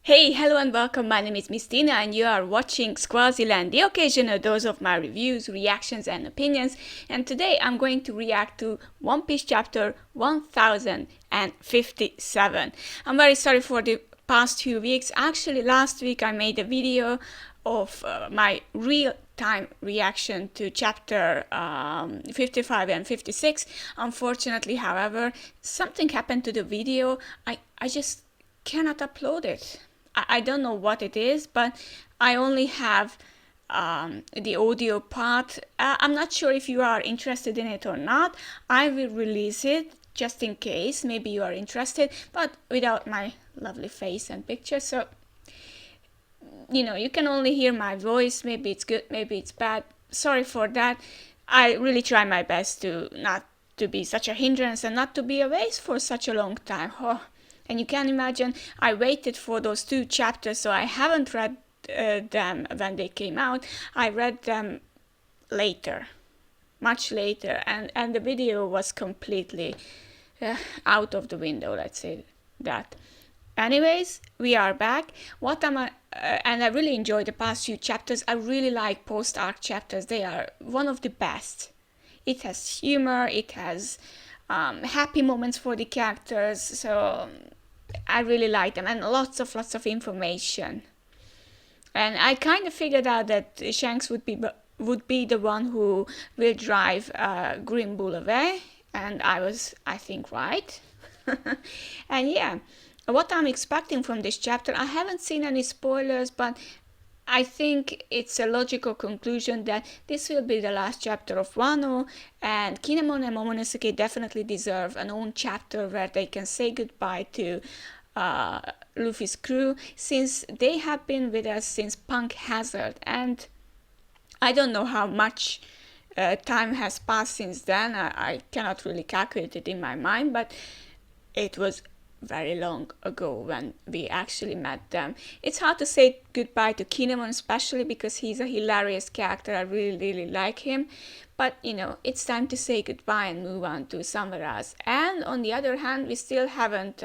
Hey, hello and welcome. My name is Miss Tina and you are watching Squaziland, the occasional dose of my reviews, reactions and opinions. And today I'm going to react to One Piece chapter 1057. I'm very sorry for the past few weeks. Actually, last week I made a video of my real-time reaction to chapter 55 and 56. Unfortunately, however, something happened to the video. I just cannot upload it. I don't know what it is, but I only have the audio part. I'm not sure if you are interested in it or not. I will release it just in case. Maybe you are interested, but without my lovely face and picture. So, you can only hear my voice. Maybe it's good, maybe it's bad. Sorry for that. I really try my best to not to be such a hindrance and not to be a waste for such a long time. Oh. And you can imagine I waited for those 2 chapters, so I haven't read them when they came out. I read them later, much later, and the video was completely out of the window, let's say that. Anyways, we are back. And I really enjoyed the past few chapters. I really like post-arc chapters. They are one of the best. It has humor, it has happy moments for the characters, so I really like them, and lots of information. And I kind of figured out that Shanks would be the one who will drive Green Bull away, and I think, right. And yeah, what I'm expecting from this chapter, I haven't seen any spoilers, but I think it's a logical conclusion that this will be the last chapter of Wano, and Kinemon and Momonosuke definitely deserve an own chapter where they can say goodbye to Luffy's crew, since they have been with us since Punk Hazard, and I don't know how much time has passed since then. I cannot really calculate it in my mind, but it was very long ago when we actually met them. It's hard to say goodbye to Kinemon, especially because he's a hilarious character. I really like him. But it's time to say goodbye and move on to somewhere else. And on the other hand, we still haven't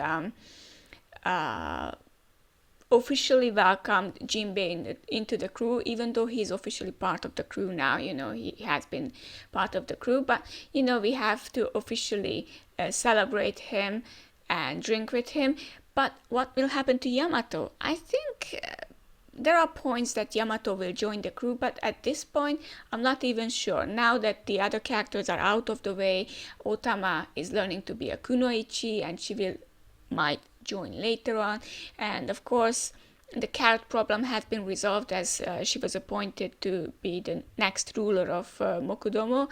officially welcomed Jinbei into the crew, even though he's officially part of the crew now. He has been part of the crew, but we have to officially celebrate him and drink with him. But what will happen to Yamato? I think there are points that Yamato will join the crew, but at this point I'm not even sure. Now that the other characters are out of the way, Otama is learning to be a kunoichi, and she might join later on. And of course the carrot problem has been resolved, as she was appointed to be the next ruler of Mokudomo.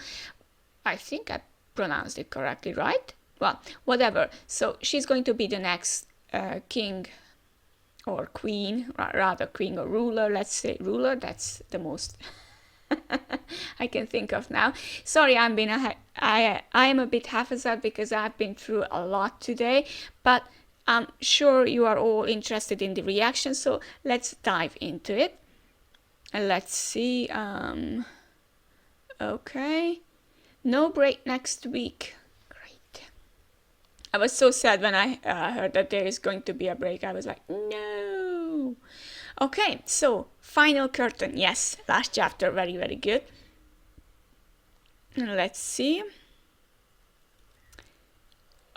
I think I pronounced it correctly, right? Well, whatever. So she's going to be the next king or queen, rather queen or ruler. Let's say ruler. That's the most I can think of now. Sorry, I am a bit haphazard because I've been through a lot today, but I'm sure you are all interested in the reaction, so let's dive into it. And let's see. Okay, no break next week. I was so sad when I heard that there is going to be a break. I was like, no. Okay, so final curtain. Yes, last chapter, very good. Let's see.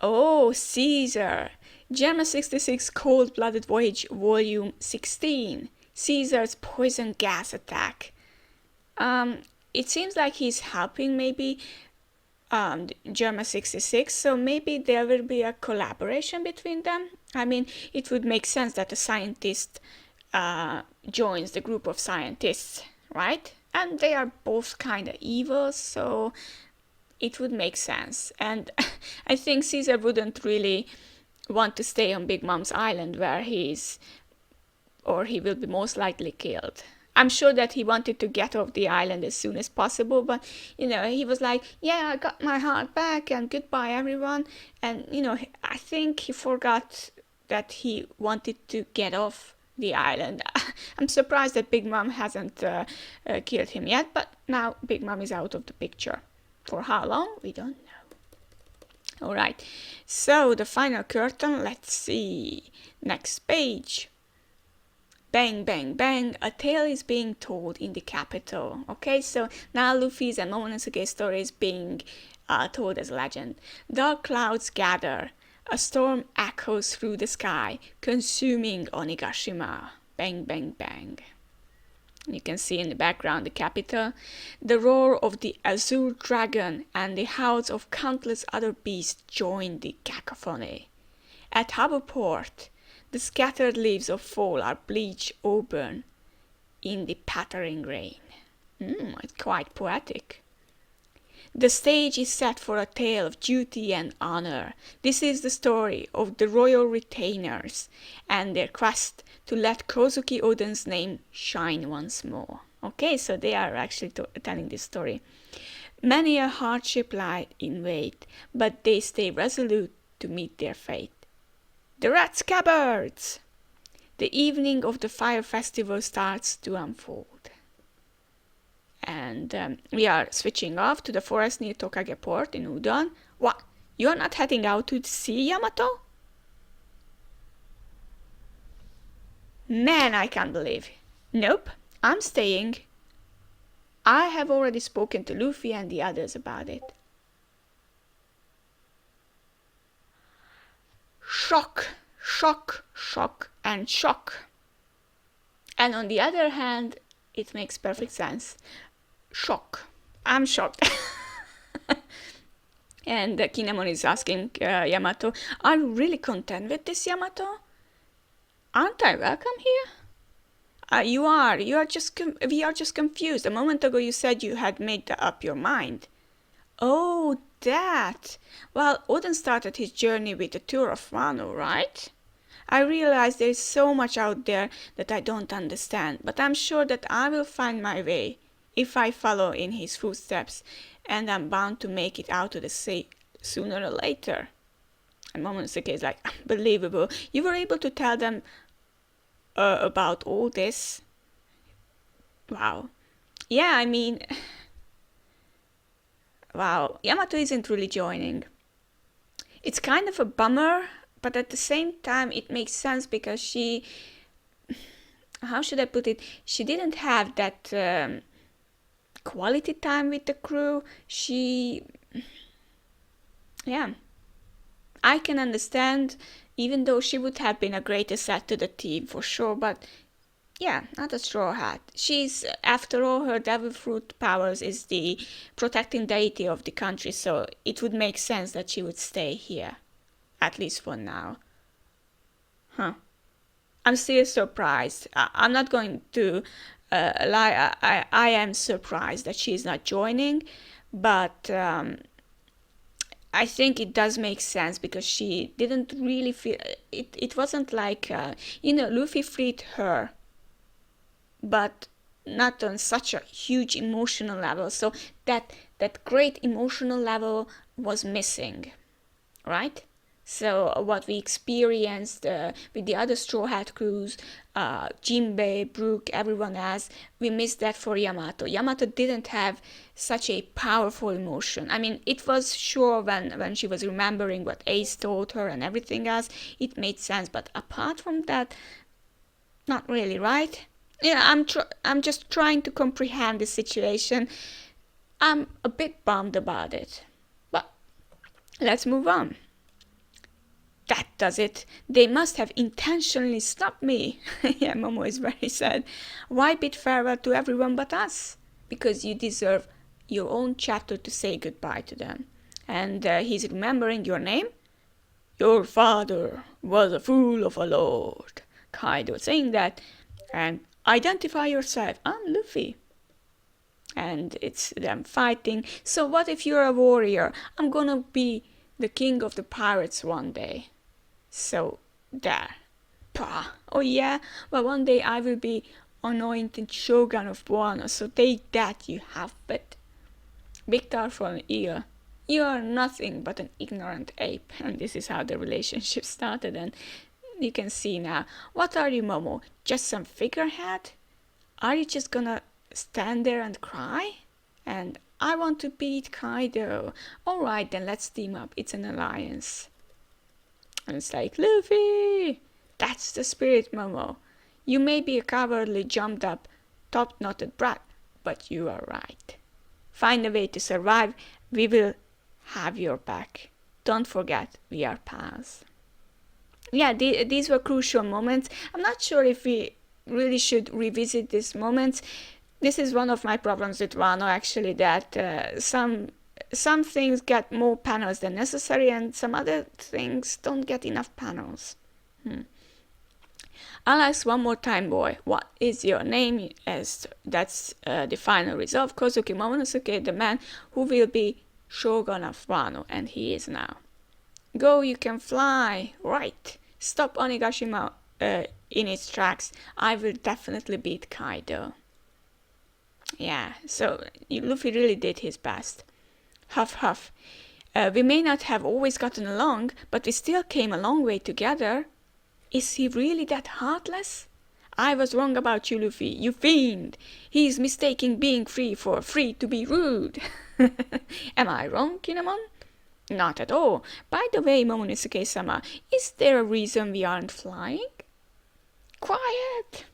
Oh, Caesar. Gemma 66 Cold-Blooded Voyage Volume 16. Caesar's poison gas attack. It seems like he's helping maybe Germa 66, so maybe there will be a collaboration between them. I mean, it would make sense that a scientist joins the group of scientists, right? And they are both kind of evil, so it would make sense. And I think Caesar wouldn't really want to stay on Big Mom's island where he will be most likely killed. I'm sure that he wanted to get off the island as soon as possible, but he was like, yeah, I got my heart back and goodbye everyone. And I think he forgot that he wanted to get off the island. I'm surprised that Big Mom hasn't killed him yet, but now Big Mom is out of the picture. For how long? We don't know. All right, so the final curtain, let's see. Next page. Bang, bang, bang, a tale is being told in the capital. Okay, so now Luffy's and Momonosuke's story is being told as legend. Dark clouds gather. A storm echoes through the sky, consuming Onigashima. Bang, bang, bang. You can see in the background the capital. The roar of the azure dragon and the howls of countless other beasts join the cacophony. At Harbor Port, the scattered leaves of fall are bleached auburn in the pattering rain. It's quite poetic. The stage is set for a tale of duty and honor. This is the story of the royal retainers and their quest to let Kozuki Oden's name shine once more. Okay, so they are actually telling this story. Many a hardship lies in wait, but they stay resolute to meet their fate. The red scabbards! The evening of the fire festival starts to unfold. And we are switching off to the forest near Tokage Port in Udon. What? You're not heading out to the sea, Yamato? Man, I can't believe. Nope, I'm staying. I have already spoken to Luffy and the others about it. Shock, shock, shock, and shock. And on the other hand, it makes perfect sense. Shock. I'm shocked. And Kinemon is asking Yamato, are you really content with this, Yamato? Aren't I welcome here? You are. We are just confused. A moment ago you said you had made up your mind. Oh, that. Well, Oden started his journey with a tour of Wano, right? I realize there is so much out there that I don't understand, but I'm sure that I will find my way if I follow in his footsteps, and I'm bound to make it out to the sea sooner or later. And Momonosuke is like, unbelievable. You were able to tell them about all this? Wow. Yeah, I mean... Wow, Yamato isn't really joining. It's kind of a bummer, but at the same time it makes sense because she... How should I put it? She didn't have that quality time with the crew. Yeah. I can understand, even though she would have been a great asset to the team for sure, but yeah, not a straw hat. She's, after all, her devil fruit powers is the protecting deity of the country, so it would make sense that she would stay here, at least for now. I'm still surprised. I'm not going to lie. I am surprised that she's not joining, but I think it does make sense because she didn't really feel... It wasn't like, Luffy freed her, but not on such a huge emotional level. So that great emotional level was missing, right? So what we experienced with the other Straw Hat crews, Jinbei, Brook, everyone else, we missed that for Yamato. Yamato didn't have such a powerful emotion. I mean, it was sure when she was remembering what Ace told her and everything else, it made sense. But apart from that, not really, right? Yeah, I'm just trying to comprehend the situation. I'm a bit bummed about it. But let's move on. That does it. They must have intentionally stopped me. Yeah, Momo is very sad. Why bid farewell to everyone but us? Because you deserve your own chapter to say goodbye to them. And he's remembering your name? Your father was a fool of a lord. Kaido saying that. And identify yourself. I'm Luffy. And it's them fighting. So what if you're a warrior? I'm gonna be the king of the pirates one day. So, there. Pah. Oh yeah? Well, one day I will be anointed shogun of Wano, so take that, you half-wit. Big Tar from an eel. You are nothing but an ignorant ape. And this is how the relationship started, and you can see now. What are you, Momo? Just some figurehead? Are you just gonna stand there and cry? And I want to beat Kaido. Alright, then let's team up. It's an alliance. And it's like, Luffy! That's the spirit, Momo. You may be a cowardly, jumped up, top-knotted brat, but you are right. Find a way to survive. We will have your back. Don't forget, we are pals. Yeah, these were crucial moments. I'm not sure if we really should revisit these moments. This is one of my problems with Wano, actually, that some things get more panels than necessary, and some other things don't get enough panels. I'll ask one more time, boy. What is your name? As that's the final resolve. Kozuki Momonosuke, the man who will be Shogun of Wano, and he is now. Go, you can fly. Right. Stop Onigashima in its tracks. I will definitely beat Kaido. Yeah, so Luffy really did his best. Huff, huff. We may not have always gotten along, but we still came a long way together. Is he really that heartless? I was wrong about you, Luffy, you fiend. He is mistaking being free for free to be rude. Am I wrong, Kinemon? Not at all. By the way, Momonosuke-sama, is there a reason we aren't flying? Quiet!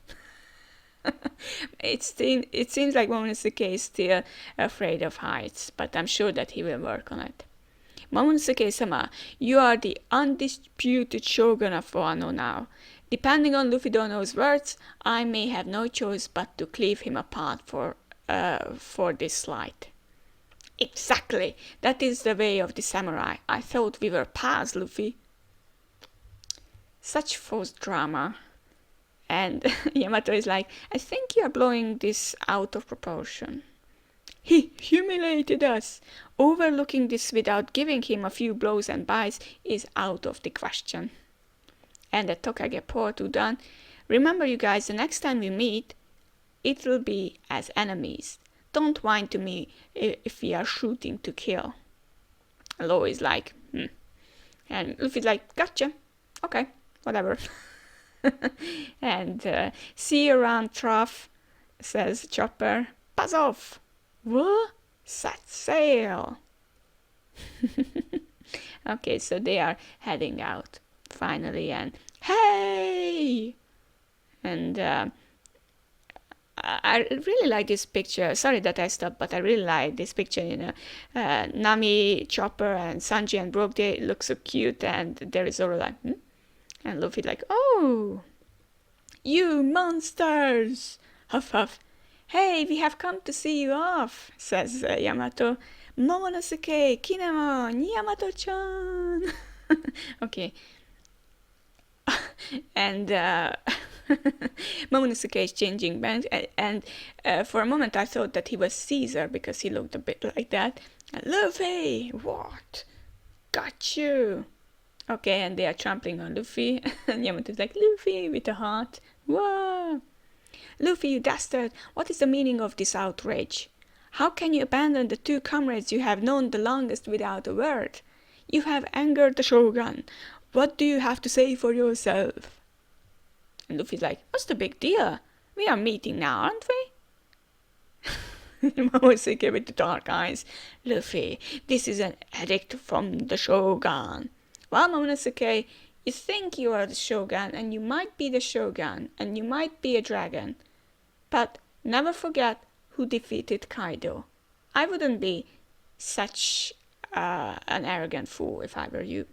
It seems like Momonosuke is still afraid of heights, but I'm sure that he will work on it. Momonosuke-sama, you are the undisputed shogun of Wano now. Depending on Luffy Dono's words, I may have no choice but to cleave him apart for this slight. Exactly. That is the way of the samurai. I thought we were pals, Luffy. Such forced drama. And Yamato is like, I think you are blowing this out of proportion. He humiliated us. Overlooking this without giving him a few blows and bites is out of the question. And the Tokage poured Udon. Remember, you guys, the next time we meet, it will be as enemies. Don't whine to me if we are shooting to kill. Law is like, And Luffy's like, gotcha. Okay, whatever. And see you around, Trough, says Chopper. Buzz off. What? Set sail. Okay, so they are heading out finally, and hey! And I really like this picture. Sorry that I stopped, but I really like this picture. Nami, Chopper, and Sanji and Brook, they look so cute, and there is Zoro like, And Luffy like, oh, you monsters! Huff huff. Hey, we have come to see you off, says Yamato. Momonosuke, Kinemon, Yamato-chan. Okay. And Momonosuke is changing bands, and for a moment I thought that he was Caesar because he looked a bit like that. And Luffy, what? Got you. Okay, and they are trampling on Luffy, and Yamato's like, Luffy, with a heart. Whoa! Luffy, you dastard, what is the meaning of this outrage? How can you abandon the two comrades you have known the longest without a word? You have angered the Shogun. What do you have to say for yourself? And Luffy's like, what's the big deal? We are meeting now, aren't we? Momonosuke with the dark eyes. Luffy, this is an edict from the Shogun. Well, Momonosuke, you think you are the Shogun, and you might be the Shogun, and you might be a dragon. But never forget who defeated Kaido. I wouldn't be such an arrogant fool if I were you.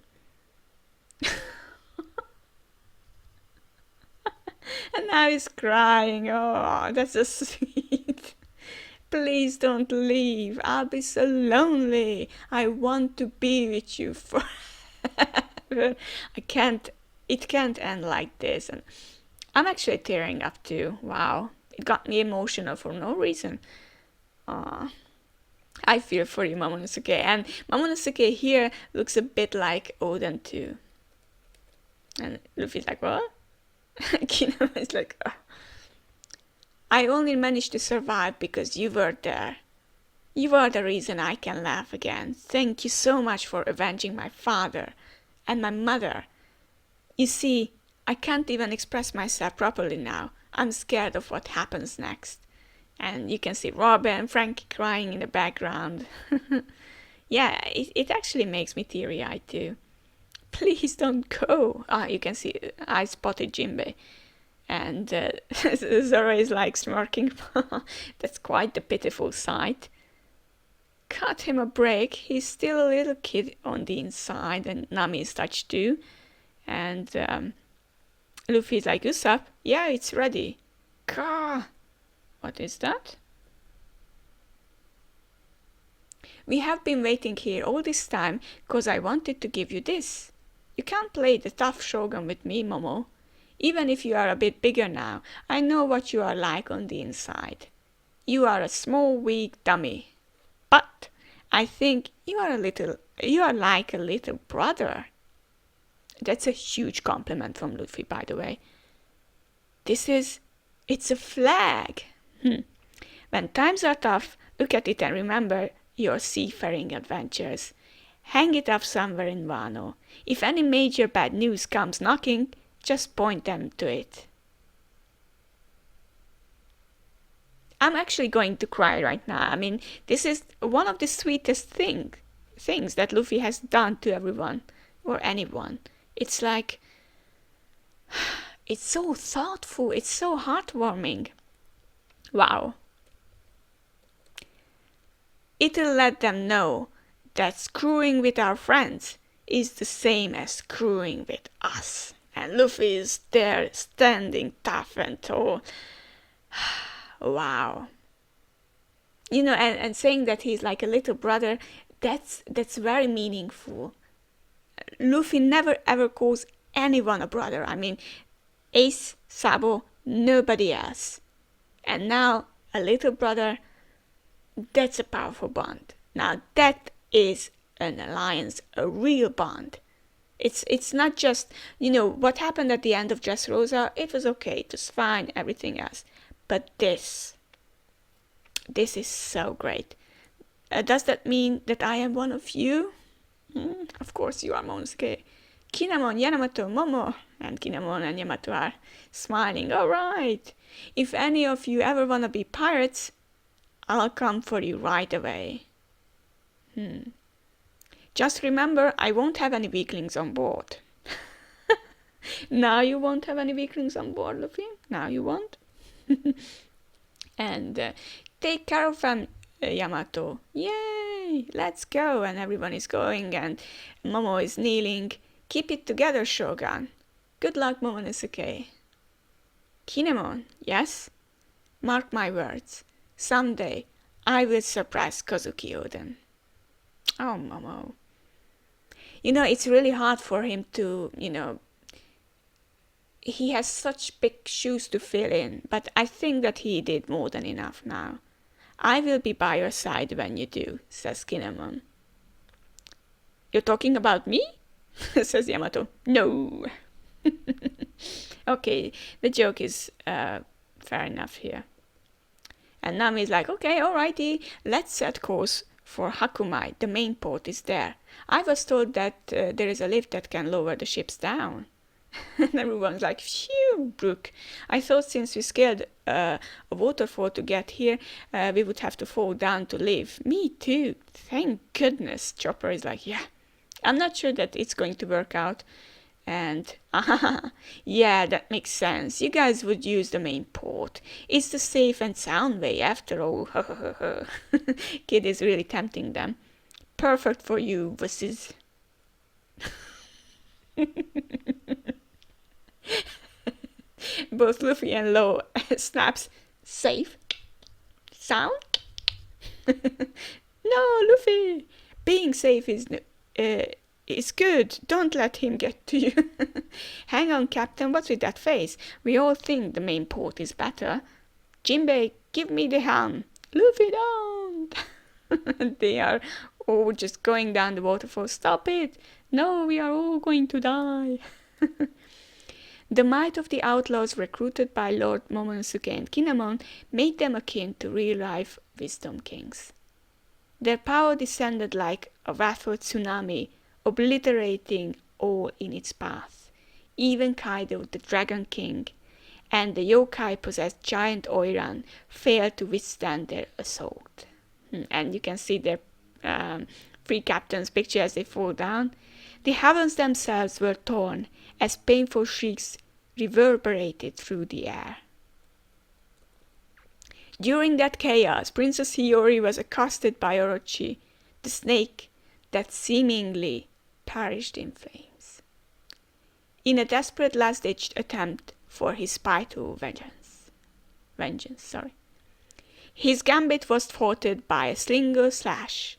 And now he's crying. Oh, that's so sweet. Please don't leave. I'll be so lonely. I want to be with you forever. It can't end like this. And I'm actually tearing up too. Wow. It got me emotional for no reason. I feel for you, Momonosuke. And Momonosuke here looks a bit like Oden too. And Luffy's like, what? Kinemon is like, oh. I only managed to survive because you were there. You are the reason I can laugh again. Thank you so much for avenging my father and my mother. You see, I can't even express myself properly now. I'm scared of what happens next. And you can see Robin and Frankie crying in the background. Yeah, it actually makes me teary-eyed too. Please don't go. You can see I spotted Jinbei. And Zoro is like smirking. That's quite the pitiful sight. Cut him a break. He's still a little kid on the inside, and Nami is touched too. And Luffy's like, Usopp, yeah, it's ready. Gah! What is that? We have been waiting here all this time because I wanted to give you this. You can't play the tough shogun with me, Momo. Even if you are a bit bigger now, I know what you are like on the inside. You are a small, weak dummy. But I think you are like a little brother. That's a huge compliment from Luffy, by the way. It's a flag. When times are tough, look at it and remember your seafaring adventures. Hang it up somewhere in Wano. If any major bad news comes knocking, just point them to it. I'm actually going to cry right now. I mean, this is one of the sweetest things that Luffy has done to everyone or anyone. It's like, it's so thoughtful, it's so heartwarming. Wow. It'll let them know that screwing with our friends is the same as screwing with us. And Luffy is there standing tough and tall. Wow. You know, and saying that he's like a little brother, that's very meaningful. Luffy never ever calls anyone a brother. I mean, Ace, Sabo, nobody else. And now a little brother, that's a powerful bond. Now that is an alliance, a real bond. It's not just, you know, what happened at the end of Dressrosa, it was okay, it was fine, everything else. But this is so great. Does that mean that I am one of you? Of course you are, Momonosuke. Kinemon, Yamato, Momo, and Kinemon and Yamato are smiling. All right. If any of you ever want to be pirates, I'll come for you right away. Just remember, I won't have any weaklings on board. Now you won't have any weaklings on board, Luffy? Now you won't? And take care of them, Yamato. Yay! Let's go! And everyone is going, and Momo is kneeling. Keep it together, Shogun. Good luck, Momonosuke. Kinemon, yes? Mark my words. Someday, I will surprise Kozuki Oden. Oh, Momo. You know, it's really hard for him to, you know, he has such big shoes to fill in, but I think that he did more than enough now. I will be by your side when you do, says Kinemon. You're talking about me? says Yamato. No. Okay, the joke is fair enough here. And Nami is like, okay, alrighty, let's set course for Hakumai. The main port is there. I was told that there is a lift that can lower the ships down. And everyone's like, phew, Brooke. I thought since we scaled a waterfall to get here, we would have to fall down to live. Me too. Thank goodness. Chopper is like, yeah, I'm not sure that it's going to work out. And, yeah, that makes sense. You guys would use the main port. It's the safe and sound way after all. Kid is really tempting them. Perfect for you, wusses. Both Luffy and Law snaps. Safe? Sound? No, Luffy! Being safe is good. Don't let him get to you. Hang on, Captain. What's with that face? We all think the main port is better. Jinbei, give me the helm. Luffy, don't! They are all just going down the waterfall. Stop it! No, we are all going to die. The might of the outlaws recruited by Lord Momonosuke and Kinemon made them akin to real-life wisdom kings. Their power descended like a wrathful tsunami, obliterating all in its path. Even Kaido, the Dragon King, and the yokai-possessed giant Oiran failed to withstand their assault. And you can see their three captains' picture as they fall down. The heavens themselves were torn as painful shrieks reverberated through the air. During that chaos, Princess Hiyori was accosted by Orochi, the snake that seemingly perished in flames, in a desperate last-ditch attempt for his spiteful vengeance. His gambit was thwarted by a slinger slash,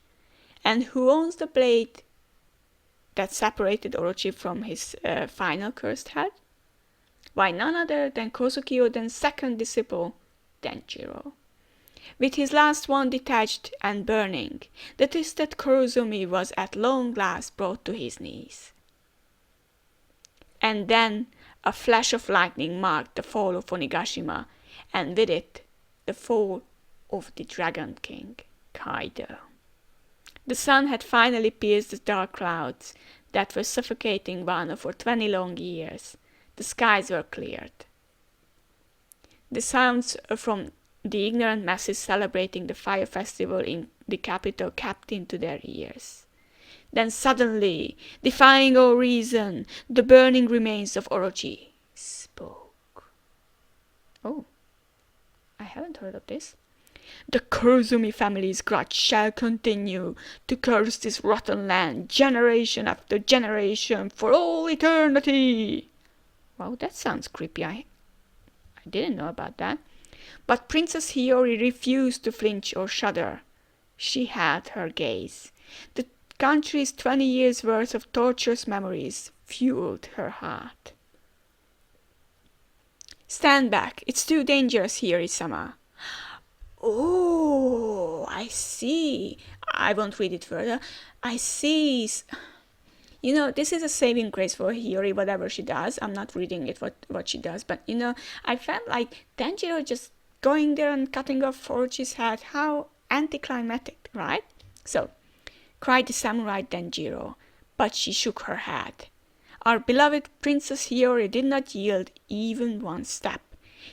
and who owns the blade that separated Orochi from his final cursed head? Why, none other than Kozuki Oden's second disciple, Denjiro. With his last one detached and burning, the twisted Kurozumi was at long last brought to his knees. And then a flash of lightning marked the fall of Onigashima, and with it, the fall of the Dragon King, Kaido. The sun had finally pierced the dark clouds that were suffocating Wano for 20 long years. The skies were cleared. The sounds from the ignorant masses celebrating the fire festival in the capital capped into their ears. Then suddenly, defying all reason, the burning remains of Orochi spoke. Oh, I haven't heard of this. The Kurozumi family's grudge shall continue to curse this rotten land generation after generation for all eternity. Wow, that sounds creepy. I didn't know about that. But Princess Hiyori refused to flinch or shudder. She had her gaze. The country's 20 years' worth of torturous memories fueled her heart. Stand back. It's too dangerous, Hiyori-sama. Oh, I see. I won't read it further. I see. You know, this is a saving grace for Hiyori, whatever she does. I'm not reading it, what she does. But, you know, I felt like Denjiro just going there and cutting off Orochi's head. How anticlimactic, right? So, cried the samurai Denjiro, but she shook her head. Our beloved Princess Hiyori did not yield even one step.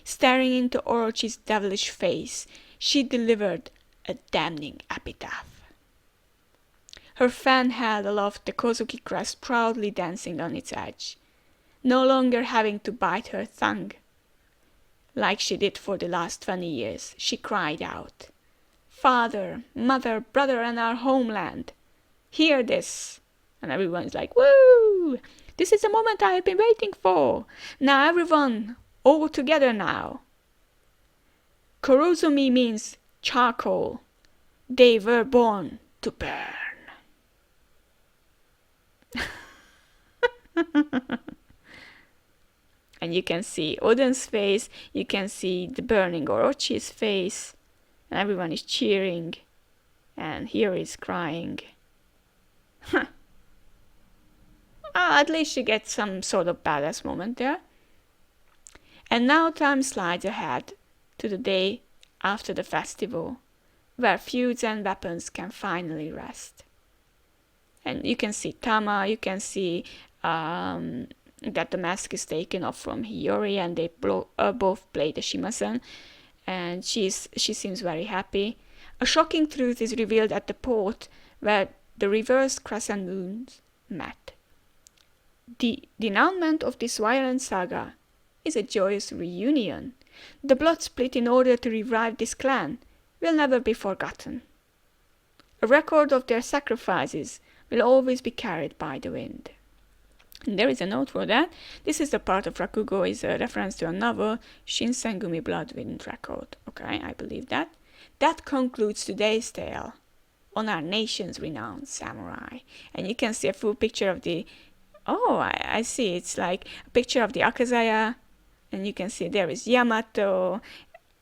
Staring into Orochi's devilish face, she delivered a damning epitaph. Her fan held aloft the Kozuki crest proudly dancing on its edge, no longer having to bite her tongue. Like she did for the last 20 years, she cried out, "Father, mother, brother, and our homeland, hear this!" And everyone's like, "Woo! This is the moment I have been waiting for! Now everyone, all together now!" Kurozumi means charcoal. They were born to burn. And you can see Oden's face, you can see the burning Orochi's face, and everyone is cheering, and here is crying. At least she gets some sort of badass moment there. And now time slides ahead to the day after the festival, where feuds and weapons can finally rest. And you can see Tama, you can see that the mask is taken off from Hiyori, and they both play the Shimasen, and she seems very happy. A shocking truth is revealed at the port where the reversed crescent moons met. The denouement of this violent saga is a joyous reunion. The blood split in order to revive this clan will never be forgotten. A record of their sacrifices will always be carried by the wind. And there is a note for that. This is the part of Rakugo is a reference to a novel, Shinsengumi Blood Wind Record. Okay, I believe that. That concludes today's tale on our nation's renowned samurai. And you can see a full picture of the... Oh, I see. It's like a picture of the Akazaya. And you can see there is Yamato.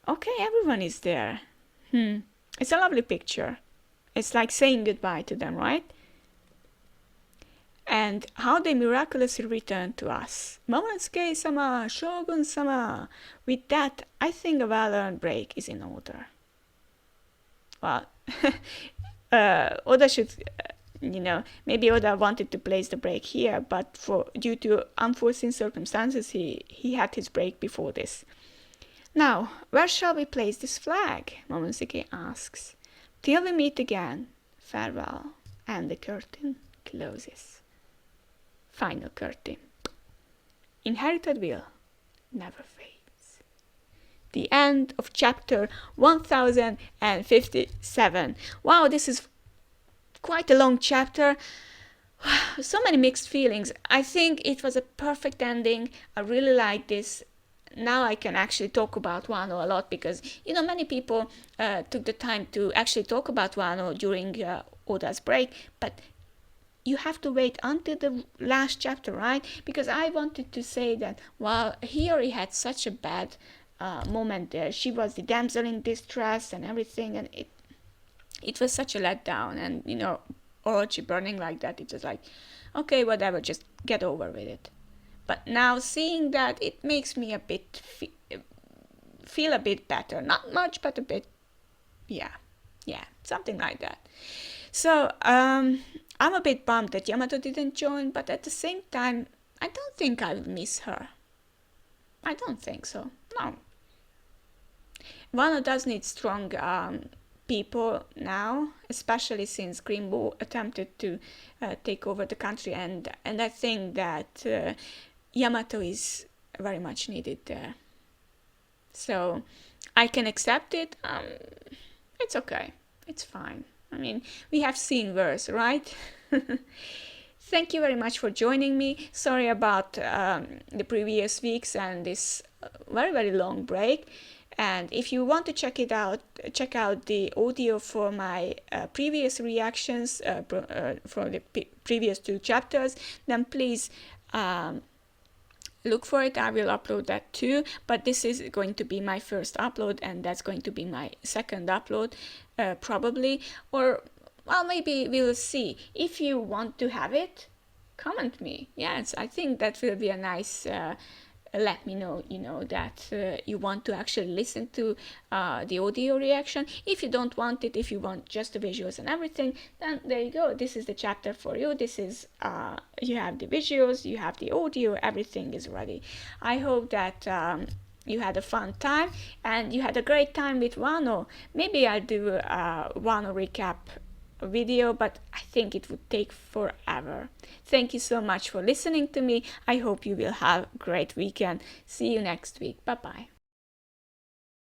Okay, everyone is there. It's a lovely picture. It's like saying goodbye to them, right? And how they miraculously returned to us. Momonosuke-sama, Shogun-sama. With that, I think a well-earned break is in order. Well, Oda should, maybe Oda wanted to place the break here, but due to unforeseen circumstances, he had his break before this. Now, where shall we place this flag? Momonosuke asks. Till we meet again, farewell. And the curtain closes. Final curtain. Inherited will never fades. The end of chapter 1057. Wow, this is quite a long chapter. So many mixed feelings. I think it was a perfect ending. I really like this. Now I can actually talk about Wano a lot because, many people took the time to actually talk about Wano during Oda's break, but you have to wait until the last chapter, right? Because I wanted to say that, well, Hiyori had such a bad moment there. She was the damsel in distress and everything, and it was such a letdown. And, Orochi burning like that, it was like, okay, whatever, just get over with it. But now seeing that, it makes me a bit feel a bit better. Not much, but a bit. Yeah, something like that. So I'm a bit bummed that Yamato didn't join, but at the same time, I don't think I'll miss her. I don't think so. No. Wano does need strong people now, especially since Green Bull attempted to take over the country, and I think that Yamato is very much needed there. So I can accept it. It's okay. It's fine. I mean, we have seen worse, right? Thank you very much for joining me. Sorry about the previous weeks and this very, very long break. And if you want to check it out, check out the audio for my previous reactions from the previous 2 chapters, then please look for it. I will upload that too, but this is going to be my first upload, and that's going to be my second upload probably, or well, maybe we'll see. If you want to have it, comment me. Yes, I think that will be a nice let me know, that you want to actually listen to the audio reaction. If you don't want it, if you want just the visuals and everything, then there you go. This is the chapter for you. This is you have the visuals, you have the audio, everything is ready. I hope that you had a fun time and you had a great time with Wano. Maybe I'll do a Wano recap video, but I think it would take forever. Thank you so much for listening to me. I hope you will have a great weekend. See you next week. Bye bye.